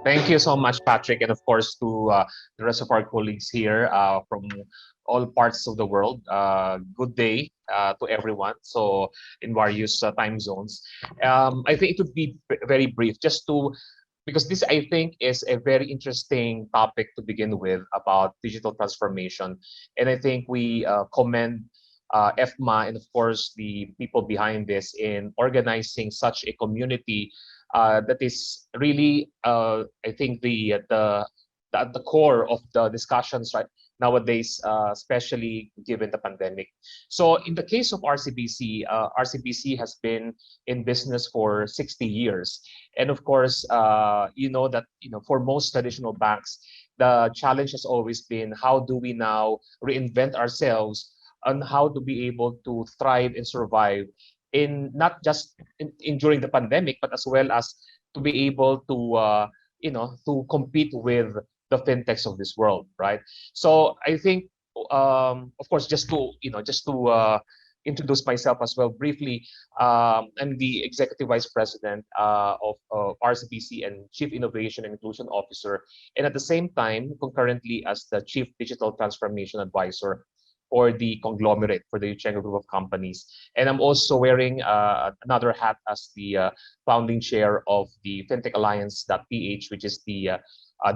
Thank you so much, Patrick, and of course to the rest of our colleagues here from all parts of the world. Good day to everyone. So in various time zones, I think it would be very brief, just to because this I think is a very interesting topic to begin with about digital transformation, and I think we commend FMA and of course the people behind this in organizing such a community that is really, I think, at the core of the discussions right nowadays, especially given the pandemic. So, in the case of RCBC, RCBC has been in business for 60 years, and of course, you know that for most traditional banks, the challenge has always been how do we now reinvent ourselves and how to be able to thrive and survive in not just during the pandemic, but as well as to be able to to compete with the fintechs of this world, right? So I think, of course, just to introduce myself as well briefly, I'm the executive vice president of RCBC and chief innovation and inclusion officer, and at the same time, concurrently as the chief digital transformation advisor or the conglomerate for the Yuchenko Group of companies. And I'm also wearing another hat as the founding chair of the FinTech Alliance.ph, which is the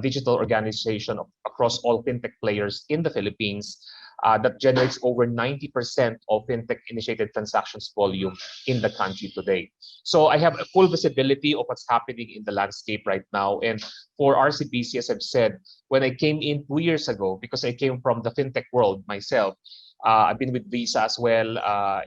digital organization across all fintech players in the Philippines that generates over 90% of fintech initiated transactions volume in the country today. So I have a full visibility of what's happening in the landscape right now. And for RCBC, as I've said, when I came in 2 years ago, because I came from the fintech world myself, I've been with Visa as well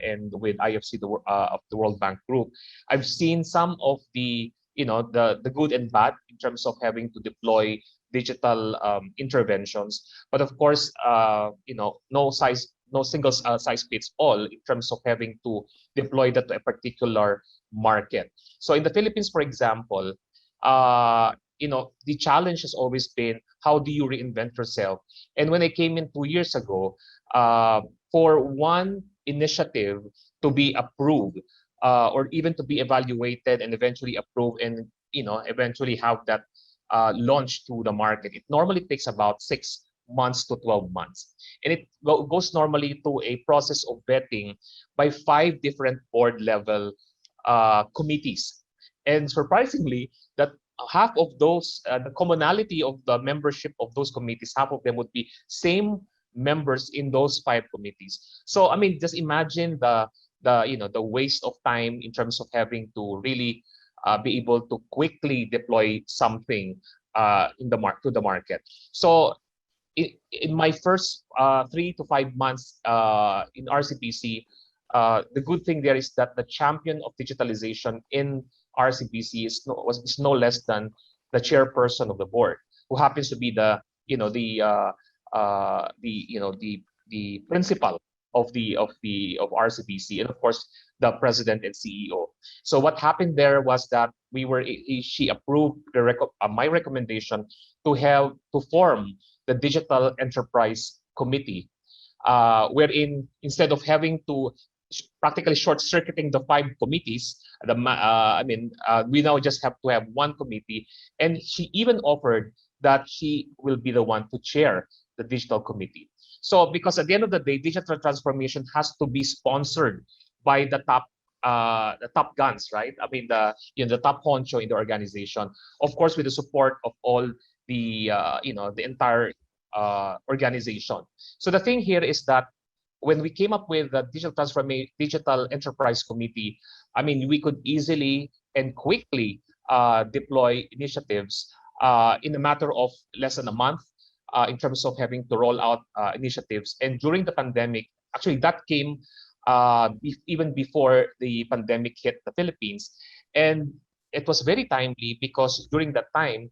and with IFC of the World Bank Group. I've seen some of the the good and bad in terms of having to deploy digital interventions, but of course, no single size fits all in terms of having to deploy that to a particular market. So in the Philippines, for example, the challenge has always been how do you reinvent yourself? And when I came in 2 years ago, for one initiative to be approved or even to be evaluated and eventually approved and eventually have that launched to the market, it normally takes about 6 months to 12 months, and it goes normally to a process of vetting by 5 different board level committees. And surprisingly, that half of those, the commonality of the membership of those committees, half of them would be same members in those 5 committees. So I mean, just imagine the waste of time in terms of having to really be able to quickly deploy something to the market. So in my first 3 to 5 months in RCBC, the good thing there is that the champion of digitalization in RCBC is no less than the chairperson of the board, who happens to be the principal of RCBC, and of course the president and CEO. So what happened there was that she approved my recommendation to form the digital enterprise committee, wherein instead of having to practically short-circuiting the 5 committees, we now just have to have one committee, and she even offered that she will be the one to chair the digital committee. So because at the end of the day, digital transformation has to be sponsored by the top guns, right? I mean, the top honcho in the organization, of course, with the support of all the entire organization. So the thing here is that when we came up with the digital enterprise committee, I mean, we could easily and quickly deploy initiatives in a matter of less than a month in terms of having to roll out initiatives. And during the pandemic, actually that came even before the pandemic hit the Philippines. And it was very timely because during that time,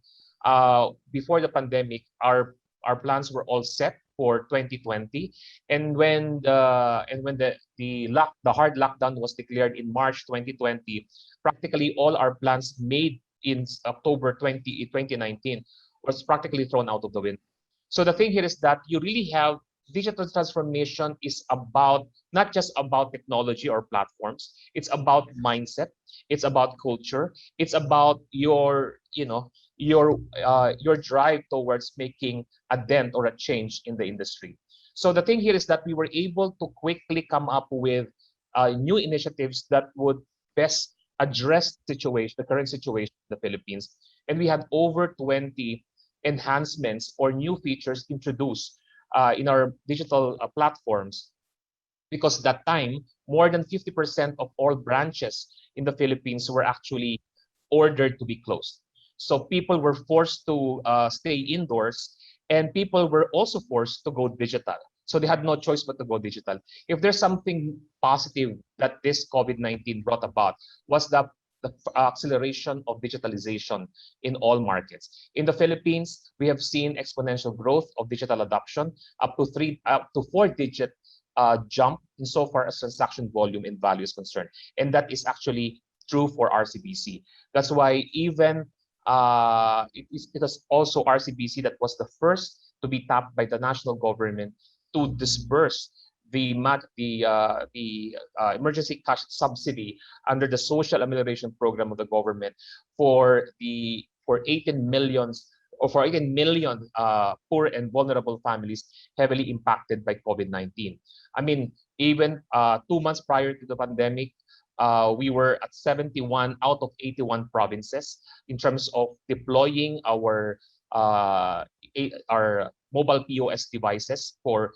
before the pandemic, our plans were all set for 2020. And when the hard lockdown was declared in March 2020, practically all our plans made in October 2019 was practically thrown out of the window. So the thing here is that you really have digital transformation is about not just about technology or platforms. It's about mindset. It's about culture. It's about your your drive towards making a dent or a change in the industry. So the thing here is that we were able to quickly come up with new initiatives that would best address the current situation in the Philippines. And we had over 20 enhancements or new features introduced in our digital platforms, because that time more than 50% of all branches in the Philippines were actually ordered to be closed. So people were forced to stay indoors, and people were also forced to go digital. So they had no choice but to go digital. If there's something positive that this COVID-19 brought about, was the acceleration of digitalization in all markets. In the Philippines, we have seen exponential growth of digital adoption, up to 4-digit jump insofar as transaction volume and value is concerned. And that is actually true for RCBC. That's why even it was also RCBC that was the first to be tapped by the national government to disburse the emergency cash subsidy under the social amelioration program of the government for 18 millions or for 18 million poor and vulnerable families heavily impacted by COVID-19. I mean, even 2 months prior to the pandemic, we were at 71 out of 81 provinces in terms of deploying our mobile POS devices for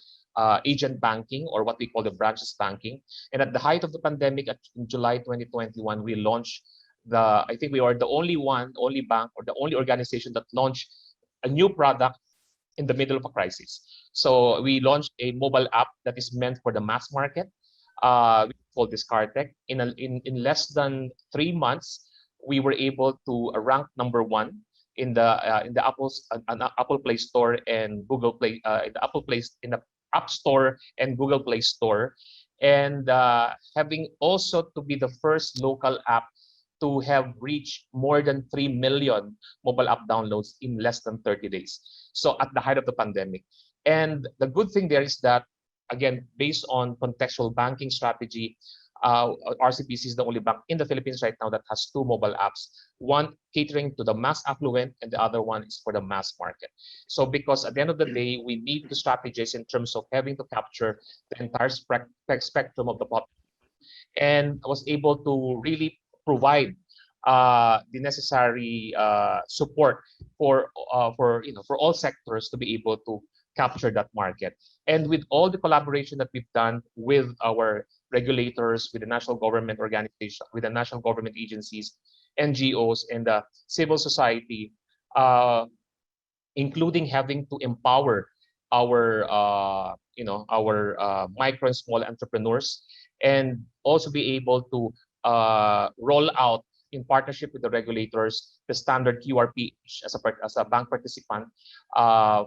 agent banking, or what we call the branches banking. And at the height of the pandemic, in July 2021, we launched I think we are the only bank, or the only organization that launched a new product in the middle of a crisis. So we launched a mobile app that is meant for the mass market. We call this Cartech. In less than 3 months, we were able to rank #1 in the Apple Play Store and Google Play in the App Store and Google Play Store, and having also to be the first local app to have reached more than 3 million mobile app downloads in less than 30 days. So at the height of the pandemic. And the good thing there is that, again, based on contextual banking strategy, RCBC is the only bank in the Philippines right now that has 2 mobile apps, one catering to the mass affluent and the other one is for the mass market. So because at the end of the day, we need to strategize in terms of having to capture the entire spectrum of the population, and was able to really provide the necessary support for all sectors to be able to capture that market. And with all the collaboration that we've done with our regulators, with the national government organization, with the national government agencies, NGOs, and the civil society, including having to empower our micro and small entrepreneurs, and also be able to roll out in partnership with the regulators the standard QRPH as a bank participant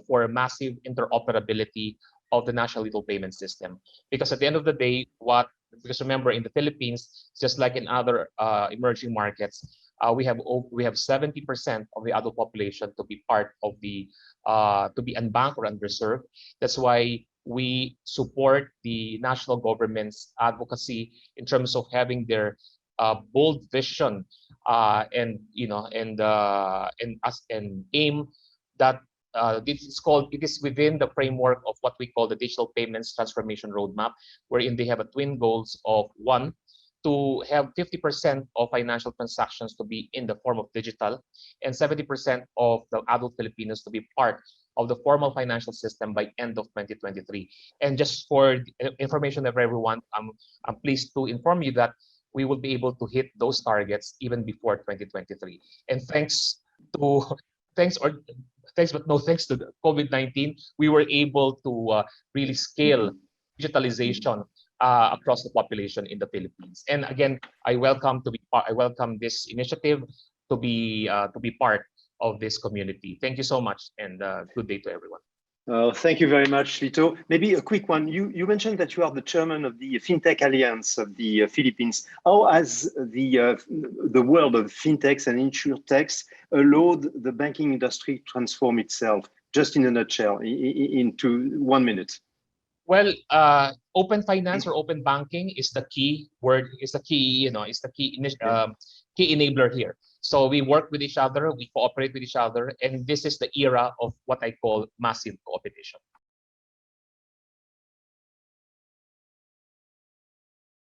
for massive interoperability of the national lethal payment system. Because at the end of the day, because remember, in the Philippines, just like in other emerging markets, we have 70% of the adult population to be part of to be unbanked or underserved. That's why we support the national government's advocacy in terms of having their bold vision and aim that it is within the framework of what we call the digital payments transformation roadmap, wherein they have a twin goals of, one, to have 50% of financial transactions to be in the form of digital, and 70% of the adult Filipinos to be part of the formal financial system by end of 2023. And just for information of everyone, I'm pleased to inform you that we will be able to hit those targets even before 2023. And thanks but no thanks to the COVID-19, we were able to really scale digitalization across the population in the Philippines. And again, I welcome this initiative to be part of this community. Thank you so much, and good day to everyone. Thank you very much, Lito. Maybe a quick one. You mentioned that you are the chairman of the FinTech Alliance of the Philippines. How has the world of fintechs and insurtechs allowed the banking industry to transform itself? Just in a nutshell, into 1 minute. Well, open finance or open banking is the key word. Is the key, key enabler here. So we work with each other, we cooperate with each other, and this is the era of what I call massive competition.